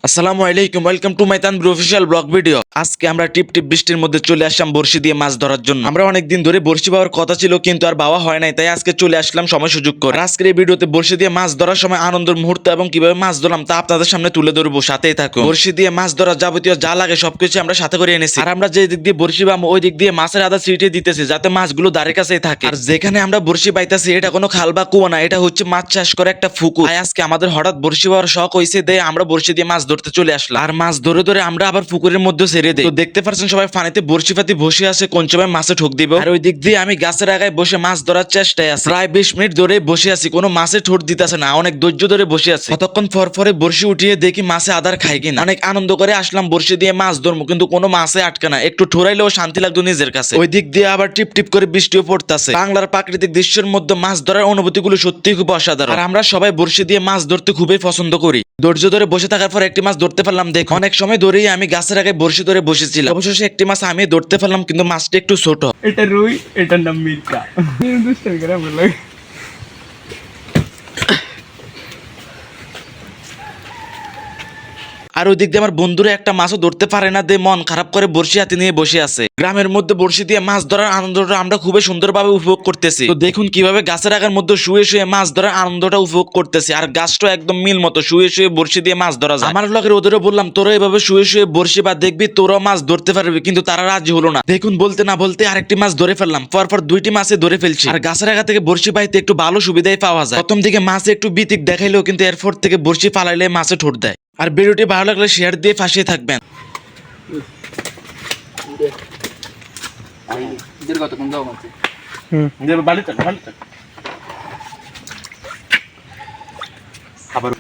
আসসালামু আলাইকুম, welcome to my Tanvir official blog video. আজকে আমরা টিপ টিপ বৃষ্টির মধ্যে চলে আসলাম বড়শি দিয়ে মাছ ধরার জন্য। আমরা অনেকদিন ধরে বড়শি পাওয়ার কথা ছিল, কিন্তু আর বাবা হয় নাই, তাই আজকে চলে আসলাম সময় সুযোগ করে। আজকের এই ভিডিওতে বড়শি দিয়ে মাছ ধরার সময় আনন্দের মুহূর্ত এবং কিভাবে মাছ ধরলাম তা আপনাদের সামনে তুলে ধরবো, সাথেই থাকুন। বড়শি দিয়ে মাছ ধরার যাবতীয় যা লাগে সবকিছু আমরা সাথে করে এনেছি। আর আমরা যে দিক দিয়ে বড়শি পাবো ওই দিক দিয়ে মাছের আদা ছিটিয়ে দিতেছি, যাতে মাছগুলো ধারে কাছেই থাকে। আর যেখানে আমরা বড়শি পাইতাছি এটা কোনো খাল বা কুয়া না, এটা হচ্ছে মাছ চাষ করে একটা পুকুর। তাই আজকে আমাদের হঠাৎ বড়শি পাওয়ার শখ হয়েছে, দেয় আমরা বড়শি দিয়ে মাছ ধরতে চলে আসলাম। আর মাছ ধরে ধরে আমরা আবার পুকুরের মধ্যে ছেড়ে দেই। তো দেখতে পাচ্ছেন সবাই পানিতে বড়শি পাতি বসে আছে, কোন সময় মাছে ঠোক দিব। আর ওই দিক দিয়ে আমি গাছের আগায় বসে মাছ ধরার চেষ্টায় আছি। প্রায় 20 মিনিট ধরে বসে আছি, কোনো মাছে ঠোঁট দিতেছে না, অনেক ধৈর্য ধরে বসে আছি। কতক্ষণ পর পরে বড়শি উঠিয়ে দেখি মাছে আদার খাই কিনা। অনেক আনন্দ করে আসলাম বড়শি দিয়ে মাছ ধরবো, কিন্তু কোনো মাছে আটকে না। একটু ঠোরাইলেও শান্তি লাগতো নিজের কাছে। ওই দিক দিয়ে আবার টিপ টিপ করে বৃষ্টিও পড়তেছে। বাংলার প্রাকৃতিক দৃশ্যের মধ্যে মাছ ধরার অনুভূতিগুলো সত্যিই খুব অসাধারণ। আর আমরা সবাই বড়শি দিয়ে মাছ ধরতে খুবই পছন্দ করি। ধৈর্য ধরে বসে থাকার পর একটি মাছ ধরতে পারলাম। দেখ, অনেক সময় ধরেই আমি গাছের আগে বড়শি ধরে বসেছিলাম। অবশেষে একটি মাছ আমি ধরতে পারলাম, কিন্তু মাছটা একটু ছোট। এটা রুই, এটার নাম মির্কা। দুষ্টামি করে আমার লাগে। আর ওই দিক দিয়ে আমার বন্ধুরা একটা মাছও ধরতে পারে না, দিয়ে মন খারাপ করে বড়শি হাতে নিয়ে বসে আছে। গ্রামের মধ্যে বড়শি দিয়ে মাছ ধরার আনন্দটা আমরা খুবই সুন্দরভাবে উপভোগ করতেছি। তো দেখুন কিভাবে গাছের আগার মধ্যে শুয়ে শুয়ে মাছ ধরার আনন্দটা উপভোগ করতেছি। আর গাছটা একদম মিল মতো শুয়ে শুয়ে বড়শি দিয়ে মাছ ধরা যায়। আমার লগের ওদেরও বললাম তোরা এভাবে শুয়ে শুয়ে বড়শি বা দেখবি তোরাও মাছ ধরতে পারবি, কিন্তু তারা রাজি হলো না। দেখুন বলতে না বলতে আরেকটি মাছ ধরে ফেললাম, পরপর দুইটি মাছে ধরে ফেলছি। আর গাছের আগা থেকে বড়শি পাইতে একটু ভালো সুবিধাই পাওয়া যায়। প্রথম দিকে মাছে একটু বিতিক দেখাইলেও কিন্তু এরপর থেকে বড়শি ফালাইলে মাছে ঠোঁট দেয়। আর ভিডিওটি ভালো লাগলে শেয়ার দিয়ে ফাঁসিয়ে থাকবেন। কতক্ষণ যাও মাঝে আবার